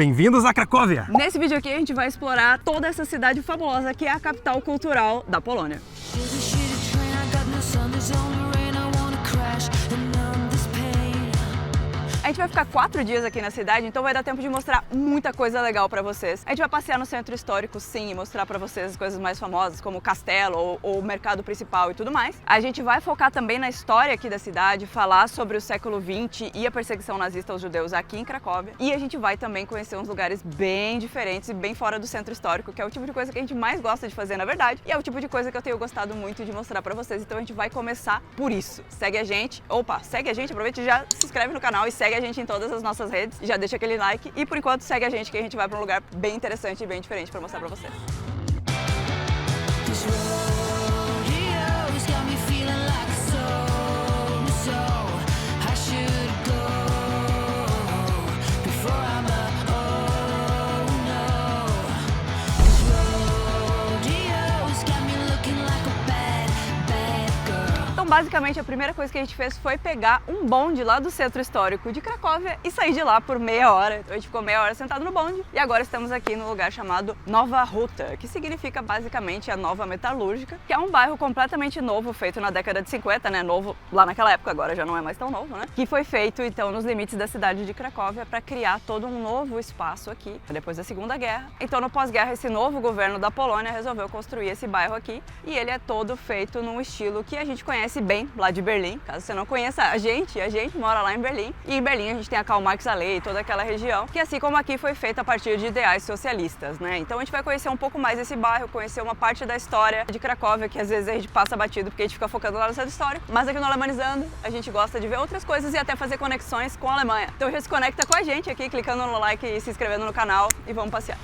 Bem-vindos a Cracóvia! Nesse vídeo aqui a gente vai explorar toda essa cidade famosa que é a capital cultural da Polônia. A gente vai ficar 4 dias aqui na cidade, então vai dar tempo de mostrar muita coisa legal pra vocês. A gente vai passear no centro histórico, sim, e mostrar pra vocês as coisas mais famosas, como o castelo ou o mercado principal e tudo mais. A gente vai focar também na história aqui da cidade, falar sobre o século XX e a perseguição nazista aos judeus aqui em Cracóvia. E a gente vai também conhecer uns lugares bem diferentes e bem fora do centro histórico, que é o tipo de coisa que a gente mais gosta de fazer, na verdade. E é o tipo de coisa que eu tenho gostado muito de mostrar pra vocês, então a gente vai começar por isso. Segue a gente, segue a gente, aproveita e já se inscreve no canal e segue a gente em todas as nossas redes, já deixa aquele like e por enquanto segue a gente que a gente vai para um lugar bem interessante e bem diferente para mostrar para vocês. Basicamente, a primeira coisa que a gente fez foi pegar um bonde lá do centro histórico de Cracóvia e sair de lá por meia hora. Então a gente ficou meia hora sentado no bonde e agora estamos aqui no lugar chamado Nowa Huta, que significa basicamente a Nova Metalúrgica, que é um bairro completamente novo, feito na década de 50, né? Novo lá naquela época, agora já não é mais tão novo, né? Que foi feito então nos limites da cidade de Cracóvia para criar todo um novo espaço aqui, depois da Segunda Guerra. Então no pós-guerra, esse novo governo da Polônia resolveu construir esse bairro aqui e ele é todo feito num estilo que a gente conhece bem lá de Berlim. Caso você não conheça a gente mora lá em Berlim. E em Berlim a gente tem a Karl Marx Allee e toda aquela região, que assim como aqui foi feita a partir de ideais socialistas, né? Então a gente vai conhecer um pouco mais esse bairro, conhecer uma parte da história de Cracóvia, que às vezes a gente passa batido porque a gente fica focando lá no centro histórico. Mas aqui no Alemanizando, a gente gosta de ver outras coisas e até fazer conexões com a Alemanha. Então já se conecta com a gente aqui, clicando no like e se inscrevendo no canal e vamos passear.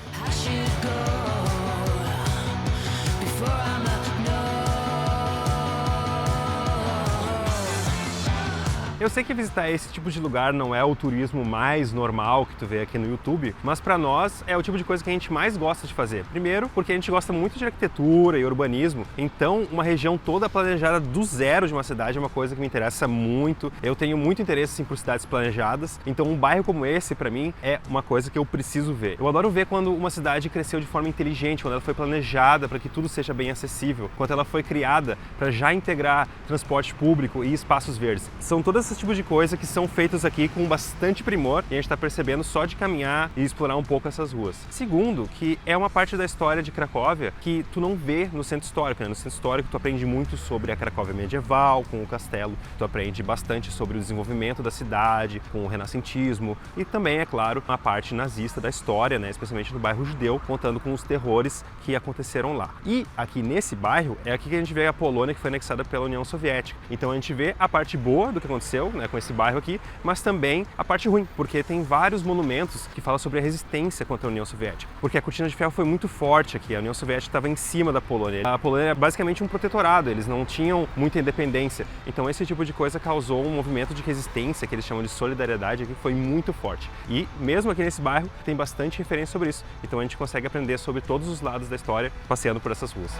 Eu sei que visitar esse tipo de lugar não é o turismo mais normal que tu vê aqui no YouTube, mas para nós é o tipo de coisa que a gente mais gosta de fazer. Primeiro, porque a gente gosta muito de arquitetura e urbanismo, então uma região toda planejada do zero de uma cidade é uma coisa que me interessa muito. Eu tenho muito interesse assim, por cidades planejadas, então um bairro como esse, para mim, é uma coisa que eu preciso ver. Eu adoro ver quando uma cidade cresceu de forma inteligente, quando ela foi planejada para que tudo seja bem acessível, quando ela foi criada para já integrar transporte público e espaços verdes. São todas esse tipo de coisa que são feitas aqui com bastante primor e a gente está percebendo só de caminhar e explorar um pouco essas ruas. Segundo, que é uma parte da história de Cracóvia que tu não vê no centro histórico, né? No centro histórico tu aprende muito sobre a Cracóvia medieval, com o castelo, tu aprende bastante sobre o desenvolvimento da cidade, com o renascentismo e também, é claro, a parte nazista da história, né? Especialmente no bairro judeu, contando com os terrores que aconteceram lá. E aqui nesse bairro é aqui que a gente vê a Polônia, que foi anexada pela União Soviética. Então a gente vê a parte boa do que aconteceu, né, com esse bairro aqui, mas também a parte ruim, porque tem vários monumentos que falam sobre a resistência contra a União Soviética. Porque a cortina de ferro foi muito forte aqui, a União Soviética estava em cima da Polônia. A Polônia é basicamente um protetorado, eles não tinham muita independência. Então esse tipo de coisa causou um movimento de resistência, que eles chamam de solidariedade, aqui foi muito forte. E mesmo aqui nesse bairro tem bastante referência sobre isso. Então a gente consegue aprender sobre todos os lados da história passeando por essas ruas.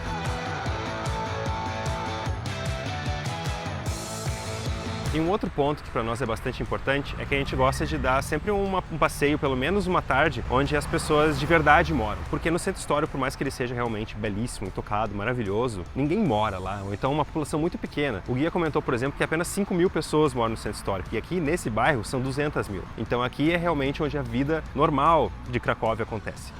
E um outro ponto que para nós é bastante importante é que a gente gosta de dar sempre um passeio, pelo menos uma tarde, onde as pessoas de verdade moram. Porque no centro histórico, por mais que ele seja realmente belíssimo, intocado, maravilhoso, ninguém mora lá, ou então uma população muito pequena. O guia comentou, por exemplo, que apenas 5 mil pessoas moram no centro histórico, e aqui nesse bairro são 200 mil. Então aqui é realmente onde a vida normal de Cracóvia acontece.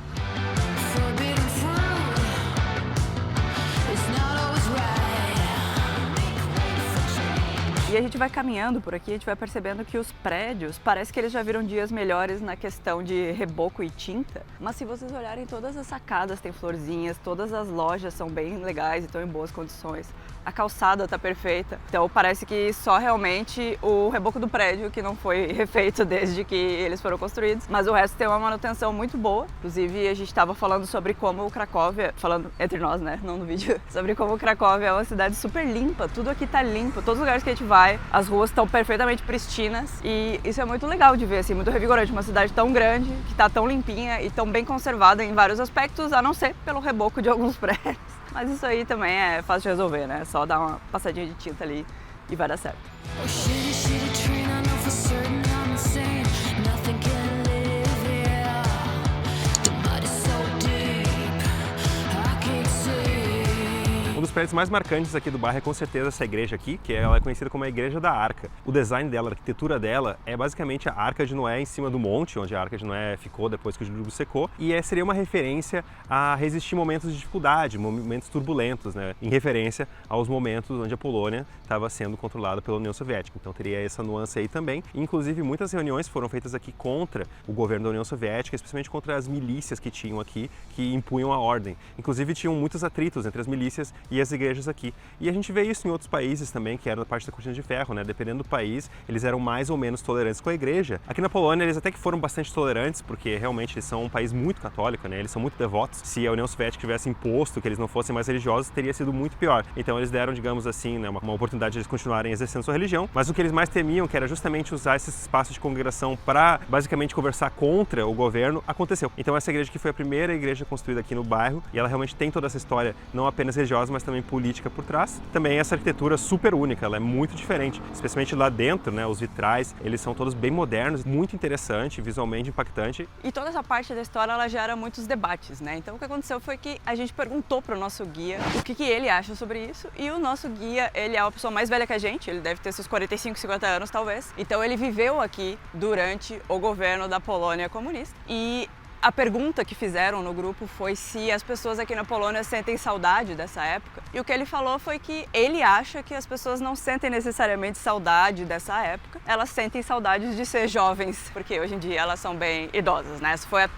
E a gente vai caminhando por aqui, a gente vai percebendo que os prédios, parece que eles já viram dias melhores na questão de reboco e tinta, mas se vocês olharem, todas as sacadas têm florzinhas, todas as lojas são bem legais e estão em boas condições. A calçada está perfeita, então parece que só realmente o reboco do prédio que não foi refeito desde que eles foram construídos, mas o resto tem uma manutenção muito boa. Inclusive a gente estava falando sobre como o Cracóvia, falando entre nós, né, não no vídeo, sobre como o Cracóvia é uma cidade super limpa, tudo aqui tá limpo, todos os lugares que a gente vai, as ruas estão perfeitamente pristinas e isso é muito legal de ver, assim, muito revigorante, uma cidade tão grande, que tá tão limpinha e tão bem conservada em vários aspectos, a não ser pelo reboco de alguns prédios. Mas isso aí também é fácil de resolver, né? É só dar uma passadinha de tinta ali e vai dar certo. prédios mais marcantes aqui do bairro é com certeza essa igreja aqui, que ela é conhecida como a Igreja da Arca. O design dela, a arquitetura dela é basicamente a Arca de Noé em cima do monte, onde a Arca de Noé ficou depois que o dilúvio secou, e seria uma referência a resistir momentos de dificuldade, momentos turbulentos, né? Em referência aos momentos onde a Polônia estava sendo controlada pela União Soviética. Então teria essa nuance aí também. Inclusive muitas reuniões foram feitas aqui contra o governo da União Soviética, especialmente contra as milícias que tinham aqui, que impunham a ordem. Inclusive tinham muitos atritos entre as milícias e as igrejas aqui. E a gente vê isso em outros países também, que eram da parte da cortina de ferro, né? Dependendo do país, eles eram mais ou menos tolerantes com a igreja. Aqui na Polônia eles até que foram bastante tolerantes, porque realmente eles são um país muito católico, né? Eles são muito devotos. Se a União Soviética tivesse imposto que eles não fossem mais religiosos, teria sido muito pior. Então eles deram, digamos assim, né, uma oportunidade de eles continuarem exercendo sua religião, mas o que eles mais temiam, que era justamente usar esses espaços de congregação para basicamente conversar contra o governo, aconteceu. Então essa igreja aqui foi a primeira igreja construída aqui no bairro, e ela realmente tem toda essa história, não apenas religiosa, mas também política por trás. Também essa arquitetura super única, ela é muito diferente, especialmente lá dentro, né, os vitrais, eles são todos bem modernos, muito interessante, visualmente impactante. E toda essa parte da história, ela gera muitos debates, né? Então o que aconteceu foi que a gente perguntou para o nosso guia o que ele acha sobre isso, e o nosso guia, ele é uma pessoa mais velha que a gente, ele deve ter seus 45, 50 anos talvez. Então ele viveu aqui durante o governo da Polônia comunista, e a pergunta que fizeram no grupo foi se as pessoas aqui na Polônia sentem saudade dessa época. E o que ele falou foi que ele acha que as pessoas não sentem necessariamente saudade dessa época, elas sentem saudades de ser jovens, porque hoje em dia elas são bem idosas, né? Essa foi a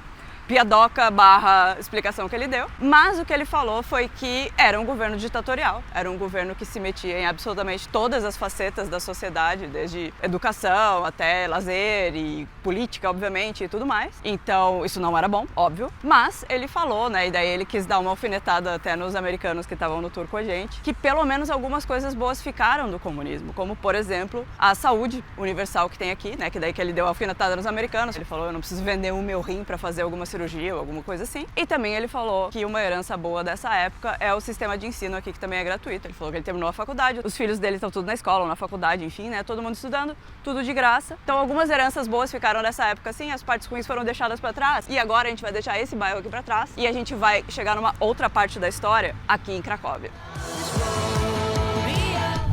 piadoca / explicação que ele deu. Mas o que ele falou foi que era um governo ditatorial, era um governo que se metia em absolutamente todas as facetas da sociedade, desde educação até lazer e política, obviamente, e tudo mais. Então isso não era bom, óbvio. Mas ele falou, né, e daí ele quis dar uma alfinetada até nos americanos que estavam no tour com a gente, que pelo menos algumas coisas boas ficaram do comunismo, como por exemplo a saúde universal que tem aqui, né, que daí que ele deu a alfinetada nos americanos. Ele falou, eu não preciso vender o meu rim para fazer alguma cirurgia ou alguma coisa assim. E também ele falou que uma herança boa dessa época é o sistema de ensino aqui, que também é gratuito. Ele falou que ele terminou a faculdade, os filhos dele estão tudo na escola ou na faculdade, enfim, né? Todo mundo estudando, tudo de graça. Então algumas heranças boas ficaram dessa época, sim, as partes ruins foram deixadas para trás. E agora a gente vai deixar esse bairro aqui para trás e a gente vai chegar numa outra parte da história aqui em Cracóvia.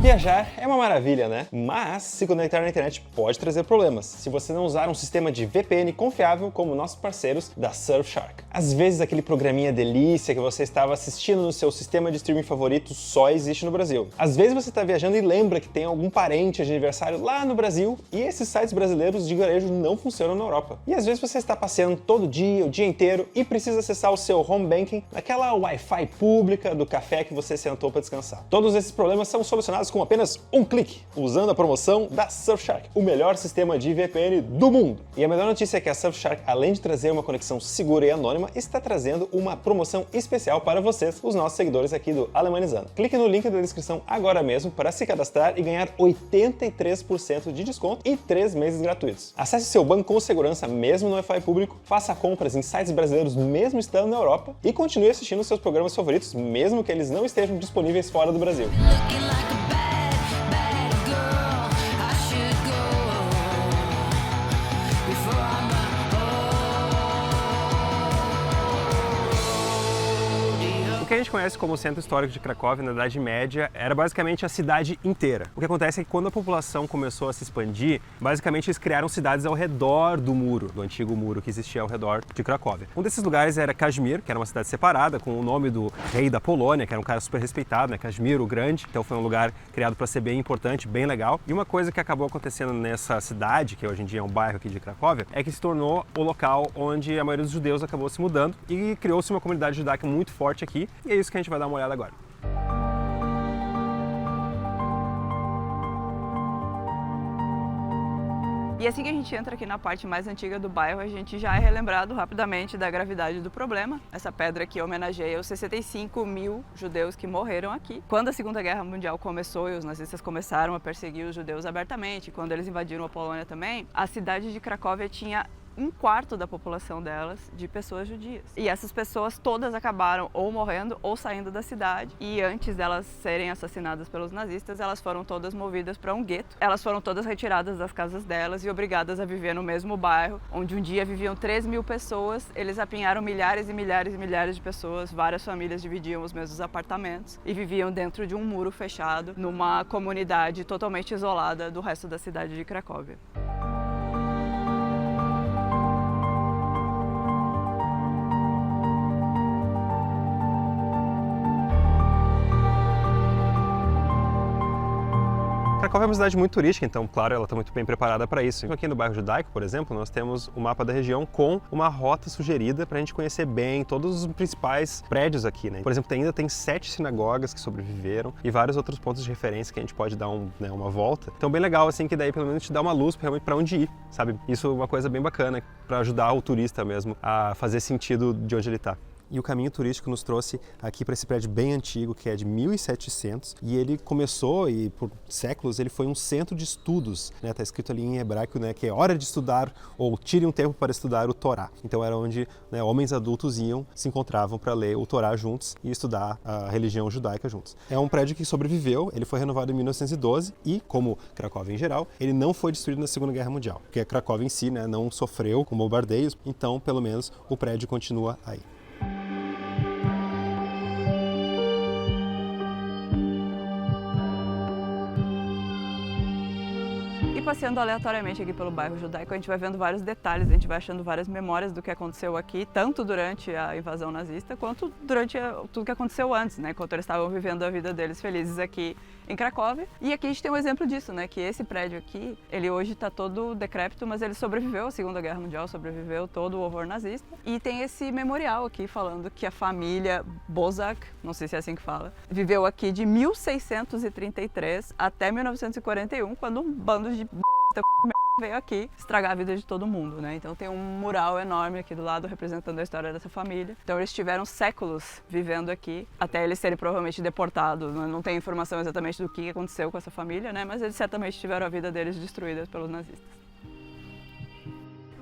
Viajar é uma maravilha, né? Mas se conectar na internet pode trazer problemas, se você não usar um sistema de VPN confiável como nossos parceiros da Surfshark. Às vezes aquele programinha delícia que você estava assistindo no seu sistema de streaming favorito só existe no Brasil. Às vezes você está viajando e lembra que tem algum parente de aniversário lá no Brasil e esses sites brasileiros de varejo não funcionam na Europa. E às vezes você está passeando todo dia, o dia inteiro e precisa acessar o seu home banking naquela Wi-Fi pública do café que você sentou para descansar. Todos esses problemas são solucionados com apenas um clique, usando a promoção da Surfshark, o melhor sistema de VPN do mundo. E a melhor notícia é que a Surfshark, além de trazer uma conexão segura e anônima, está trazendo uma promoção especial para vocês, os nossos seguidores aqui do Alemanizando. Clique no link da descrição agora mesmo para se cadastrar e ganhar 83% de desconto e 3 meses gratuitos. Acesse seu banco com segurança mesmo no Wi-Fi público, faça compras em sites brasileiros mesmo estando na Europa e continue assistindo seus programas favoritos mesmo que eles não estejam disponíveis fora do Brasil. O que a gente conhece como Centro Histórico de Cracóvia na Idade Média era basicamente a cidade inteira. O que acontece é que quando a população começou a se expandir, basicamente eles criaram cidades ao redor do muro, do antigo muro que existia ao redor de Cracóvia. Um desses lugares era Kazimierz, que era uma cidade separada, com o nome do rei da Polônia, que era um cara super respeitado, né? Kazimierz o Grande. Então foi um lugar criado para ser bem importante, bem legal. E uma coisa que acabou acontecendo nessa cidade, que hoje em dia é um bairro aqui de Cracóvia, é que se tornou o local onde a maioria dos judeus acabou se mudando e criou-se uma comunidade judaica muito forte aqui. E é isso que a gente vai dar uma olhada agora. E assim que a gente entra aqui na parte mais antiga do bairro, a gente já é relembrado rapidamente da gravidade do problema. Essa pedra aqui homenageia os 65 mil judeus que morreram aqui. Quando a Segunda Guerra Mundial começou e os nazistas começaram a perseguir os judeus abertamente, quando eles invadiram a Polônia também, a cidade de Cracóvia tinha 1/4 da população delas de pessoas judias. E essas pessoas todas acabaram ou morrendo ou saindo da cidade. E antes delas serem assassinadas pelos nazistas, elas foram todas movidas para um gueto. Elas foram todas retiradas das casas delas e obrigadas a viver no mesmo bairro, onde um dia viviam 3.000 pessoas. Eles apinharam milhares e milhares e milhares de pessoas, várias famílias dividiam os mesmos apartamentos e viviam dentro de um muro fechado, numa comunidade totalmente isolada do resto da cidade de Cracóvia. Cracóvia é uma cidade muito turística, então, claro, ela está muito bem preparada para isso. Aqui no bairro Judaico, por exemplo, nós temos o mapa da região com uma rota sugerida para a gente conhecer bem todos os principais prédios aqui, né? Por exemplo, ainda tem 7 sinagogas que sobreviveram e vários outros pontos de referência que a gente pode dar uma volta. Então, bem legal, assim, que daí pelo menos te dá uma luz realmente para onde ir, sabe? Isso é uma coisa bem bacana para ajudar o turista mesmo a fazer sentido de onde ele está. E o caminho turístico nos trouxe aqui para esse prédio bem antigo, que é de 1700, e ele começou e por séculos ele foi um centro de estudos, né? Tá escrito ali em hebraico, né, que é hora de estudar ou tire um tempo para estudar o Torá. Então era onde, né, homens adultos se encontravam para ler o Torá juntos e estudar a religião judaica juntos. É um prédio que sobreviveu, ele foi renovado em 1912 e, como Cracóvia em geral, ele não foi destruído na Segunda Guerra Mundial, porque a Cracóvia em si, né, não sofreu com bombardeios, então pelo menos o prédio continua aí. Passeando aleatoriamente aqui pelo bairro Judaico, a gente vai vendo vários detalhes, a gente vai achando várias memórias do que aconteceu aqui, tanto durante a invasão nazista, quanto durante tudo que aconteceu antes, né, enquanto eles estavam vivendo a vida deles felizes aqui em Cracóvia. E aqui a gente tem um exemplo disso, né, que esse prédio aqui, ele hoje está todo decrépito, mas ele sobreviveu à Segunda Guerra Mundial, sobreviveu todo o horror nazista. E tem esse memorial aqui falando que a família Bozak, não sei se é assim que fala, viveu aqui de 1633 até 1941, quando um bando de veio aqui estragar a vida de todo mundo, né? Então tem um mural enorme aqui do lado representando a história dessa família. Então eles tiveram séculos vivendo aqui, até eles serem provavelmente deportados. Não tem informação exatamente do que aconteceu com essa família, né? Mas eles certamente tiveram a vida deles destruída pelos nazistas.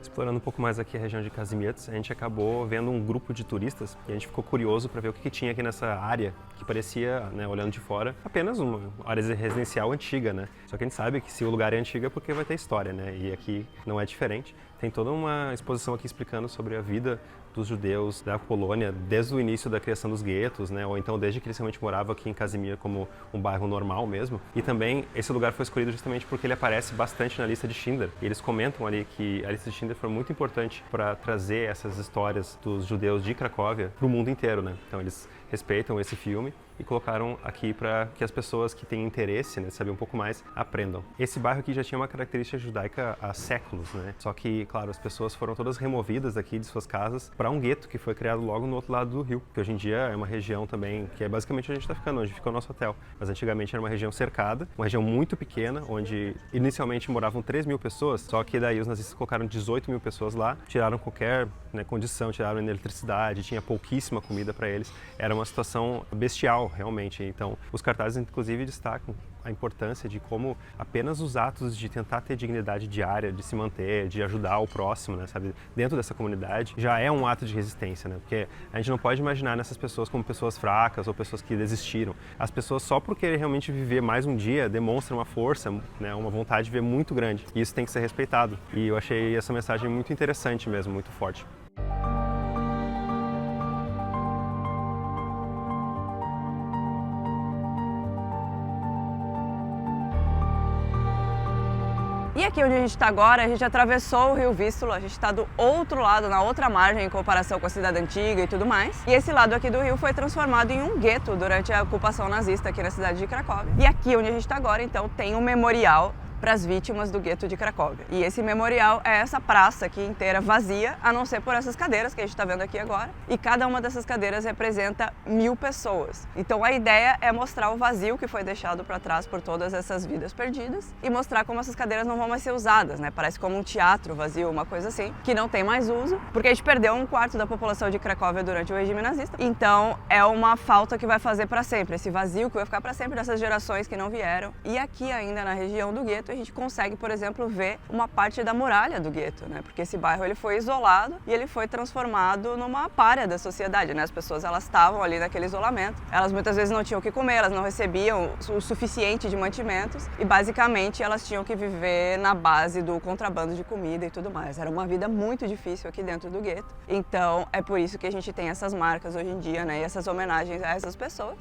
Explorando um pouco mais aqui a região de Kazimierz, a gente acabou vendo um grupo de turistas e a gente ficou curioso para ver o que tinha aqui nessa área que parecia, né, olhando de fora, apenas uma área residencial antiga, né? Só que a gente sabe que se o lugar é antigo é porque vai ter história, né? E aqui não é diferente. Tem toda uma exposição aqui explicando sobre a vida dos judeus da Polônia desde o início da criação dos guetos, né? Ou então desde que eles realmente moravam aqui em Kazimierz como um bairro normal mesmo. E também esse lugar foi escolhido justamente porque ele aparece bastante na lista de Schindler. E eles comentam ali que a lista de Schindler foi muito importante para trazer essas histórias dos judeus de Cracóvia para o mundo inteiro, né? Então eles respeitam esse filme e colocaram aqui para que as pessoas que têm interesse, né, saber um pouco mais, aprendam. Esse bairro aqui já tinha uma característica judaica há séculos, né? Só que, claro, as pessoas foram todas removidas daqui de suas casas para um gueto que foi criado logo no outro lado do rio, que hoje em dia é uma região também que é basicamente onde a gente está ficando, onde fica o nosso hotel. Mas antigamente era uma região cercada, uma região muito pequena, onde inicialmente moravam 3.000 pessoas, só que daí os nazistas colocaram 18.000 pessoas lá, tiraram qualquer, né, condição, tiraram eletricidade, tinha pouquíssima comida para eles. Era uma situação bestial, realmente. Então, os cartazes, inclusive, destacam a importância de como apenas os atos de tentar ter dignidade diária, de se manter, de ajudar o próximo, né, sabe, dentro dessa comunidade, já é um ato de resistência, né? Porque a gente não pode imaginar nessas pessoas como pessoas fracas ou pessoas que desistiram. As pessoas, só por querer realmente viver mais um dia, demonstram uma força, né, uma vontade de viver muito grande. E isso tem que ser respeitado. E eu achei essa mensagem muito interessante mesmo, muito forte. E aqui onde a gente está agora, a gente atravessou o rio Vístula, a gente está do outro lado, na outra margem, em comparação com a cidade antiga e tudo mais. E esse lado aqui do rio foi transformado em um gueto durante a ocupação nazista aqui na cidade de Cracóvia. E aqui onde a gente está agora, então, tem um memorial para as vítimas do gueto de Cracóvia. E esse memorial é essa praça aqui inteira vazia, a não ser por essas cadeiras que a gente está vendo aqui agora. E cada uma dessas cadeiras representa 1.000 pessoas. Então a ideia é mostrar o vazio que foi deixado para trás por todas essas vidas perdidas e mostrar como essas cadeiras não vão mais ser usadas, né? Parece como um teatro vazio, uma coisa assim, que não tem mais uso, porque a gente perdeu 1/4 da população de Cracóvia durante o regime nazista. Então é uma falta que vai fazer para sempre, esse vazio que vai ficar para sempre dessas gerações que não vieram. E aqui ainda na região do gueto, gueto, a gente consegue, por exemplo, ver uma parte da muralha do gueto, né? Porque esse bairro ele foi isolado e ele foi transformado numa pária da sociedade, né? As pessoas elas estavam ali naquele isolamento, elas muitas vezes não tinham o que comer, elas não recebiam o suficiente de mantimentos e basicamente elas tinham que viver na base do contrabando de comida e tudo mais. Era uma vida muito difícil aqui dentro do gueto. Então é por isso que a gente tem essas marcas hoje em dia, né? E essas homenagens a essas pessoas.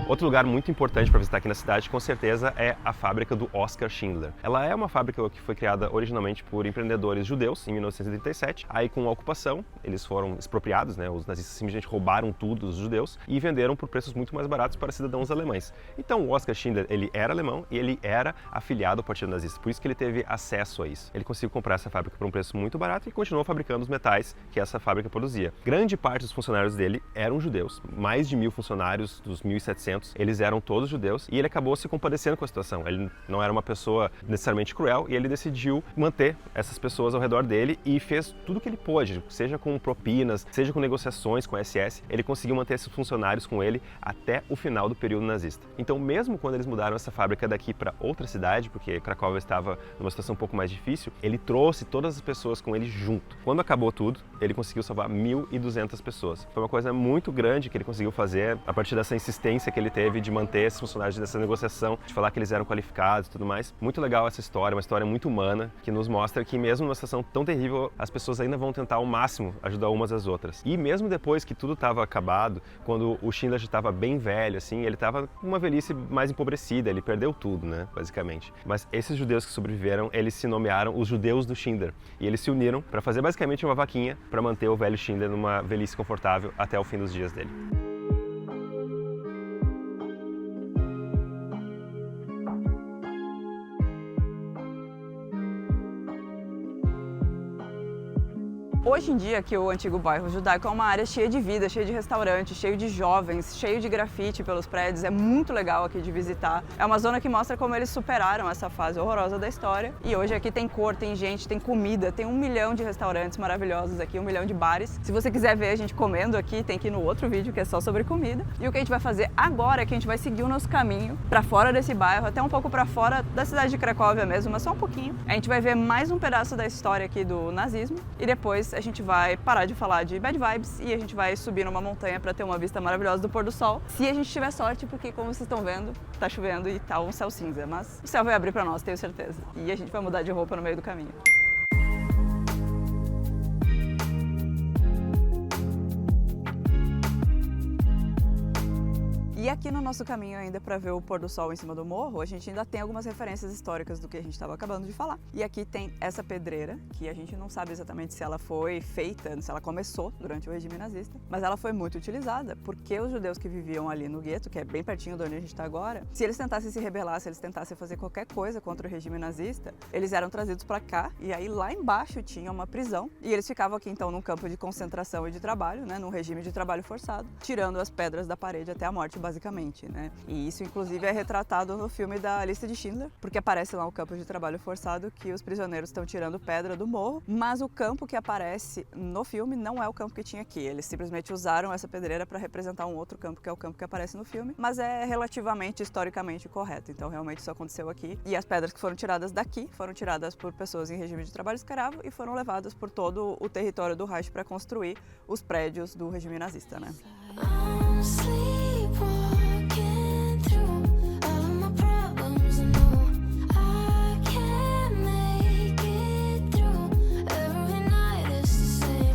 Outro lugar muito importante para visitar aqui na cidade, com certeza, é a fábrica do Oskar Schindler. Ela é uma fábrica que foi criada originalmente por empreendedores judeus em 1937. Aí, com a ocupação, eles foram expropriados, né? Os nazistas simplesmente roubaram tudo dos judeus e venderam por preços muito mais baratos para cidadãos alemães. Então, o Oskar Schindler, ele era alemão e ele era afiliado ao Partido Nazista. Por isso que ele teve acesso a isso. Ele conseguiu comprar essa fábrica por um preço muito barato e continuou fabricando os metais que essa fábrica produzia. Grande parte dos funcionários dele eram judeus. Mais de 1000 funcionários dos 1700 eles eram todos judeus e ele acabou se compadecendo com a situação. Ele não era uma pessoa necessariamente cruel e ele decidiu manter essas pessoas ao redor dele e fez tudo o que ele pôde, seja com propinas, seja com negociações com a SS, ele conseguiu manter esses funcionários com ele até o final do período nazista. Então, mesmo quando eles mudaram essa fábrica daqui para outra cidade, porque Cracóvia estava numa situação um pouco mais difícil, ele trouxe todas as pessoas com ele junto. Quando acabou tudo, ele conseguiu salvar 1.200 pessoas. Foi uma coisa muito grande que ele conseguiu fazer a partir dessa insistência que ele teve de manter esses funcionários dessa negociação, de falar que eles eram qualificados e tudo mais. Muito legal essa história, uma história muito humana, que nos mostra que mesmo numa situação tão terrível, as pessoas ainda vão tentar ao máximo ajudar umas às outras. E mesmo depois que tudo estava acabado, quando o Schindler já estava bem velho, assim, ele estava com uma velhice mais empobrecida, ele perdeu tudo, né, basicamente. Mas esses judeus que sobreviveram, eles se nomearam os judeus do Schindler. E eles se uniram para fazer basicamente uma vaquinha para manter o velho Schindler numa velhice confortável até o fim dos dias dele. Hoje em dia, aqui o antigo bairro judaico é uma área cheia de vida, cheia de restaurantes, cheio de jovens, cheio de grafite pelos prédios. É muito legal aqui de visitar. É uma zona que mostra como eles superaram essa fase horrorosa da história. E hoje aqui tem cor, tem gente, tem comida, tem 1 milhão de restaurantes maravilhosos aqui, 1 milhão de bares. Se você quiser ver a gente comendo aqui, tem que ir no outro vídeo que é só sobre comida. E o que a gente vai fazer agora é que a gente vai seguir o nosso caminho para fora desse bairro, até um pouco para fora da cidade de Cracóvia mesmo, mas só um pouquinho. A gente vai ver mais um pedaço da história aqui do nazismo e depois a gente vai parar de falar de bad vibes e a gente vai subir numa montanha para ter uma vista maravilhosa do pôr do sol. Se a gente tiver sorte, porque como vocês estão vendo, tá chovendo e tá um céu cinza, mas o céu vai abrir para nós, tenho certeza. E a gente vai mudar de roupa no meio do caminho. E aqui no nosso caminho ainda para ver o pôr do sol em cima do morro, a gente ainda tem algumas referências históricas do que a gente estava acabando de falar. E aqui tem essa pedreira, que a gente não sabe exatamente se ela foi feita, se ela começou durante o regime nazista, mas ela foi muito utilizada, porque os judeus que viviam ali no gueto, que é bem pertinho de onde a gente está agora, se eles tentassem se rebelar, se eles tentassem fazer qualquer coisa contra o regime nazista, eles eram trazidos para cá, e aí lá embaixo tinha uma prisão, e eles ficavam aqui então num campo de concentração e de trabalho, né, num regime de trabalho forçado, tirando as pedras da parede até a morte, basicamente, né? E isso, inclusive, é retratado no filme da Lista de Schindler, porque aparece lá um campo de trabalho forçado que os prisioneiros estão tirando pedra do morro, mas o campo que aparece no filme não é o campo que tinha aqui. Eles simplesmente usaram essa pedreira para representar um outro campo, que é o campo que aparece no filme, mas é relativamente, historicamente correto. Então, realmente, isso aconteceu aqui. E as pedras que foram tiradas daqui foram tiradas por pessoas em regime de trabalho escravo e foram levadas por todo o território do Reich para construir os prédios do regime nazista, né?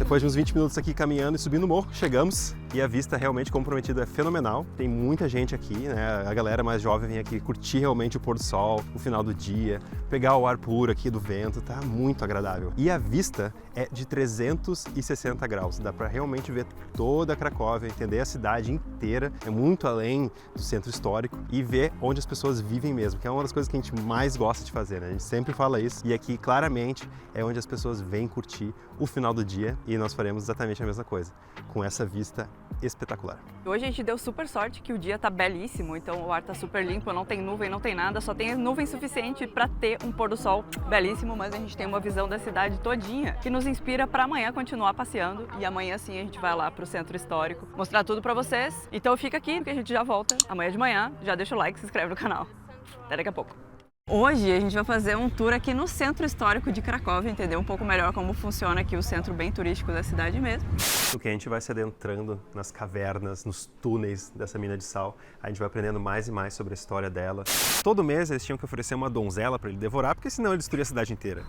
Depois de uns 20 minutos aqui caminhando e subindo o morro, chegamos e a vista realmente comprometida é fenomenal. Tem muita gente aqui, né? A galera mais jovem vem aqui curtir realmente o pôr do sol, o final do dia, pegar o ar puro aqui do vento, tá muito agradável. E a vista é de 360 graus, dá para realmente ver toda a Cracóvia, entender a cidade inteira, é muito além do centro histórico e ver onde as pessoas vivem mesmo, que é uma das coisas que a gente mais gosta de fazer, né? A gente sempre fala isso e aqui claramente é onde as pessoas vêm curtir o final do dia e nós faremos exatamente a mesma coisa, com essa vista espetacular. Hoje a gente deu super sorte que o dia tá belíssimo, então o ar tá super limpo, não tem nuvem, não tem nada, só tem nuvem suficiente para ter um pôr do sol belíssimo, mas a gente tem uma visão da cidade todinha que nos inspira para amanhã continuar passeando e amanhã sim a gente vai lá pro centro histórico mostrar tudo para vocês. Então fica aqui porque a gente já volta amanhã de manhã, já deixa o like, se inscreve no canal. Até daqui a pouco. Hoje a gente vai fazer um tour aqui no centro histórico de Cracóvia, entender um pouco melhor como funciona aqui o centro bem turístico da cidade mesmo. No que a gente vai se adentrando nas cavernas, nos túneis dessa mina de sal, a gente vai aprendendo mais e mais sobre a história dela. Todo mês eles tinham que oferecer uma donzela para ele devorar, porque senão ele destruía a cidade inteira.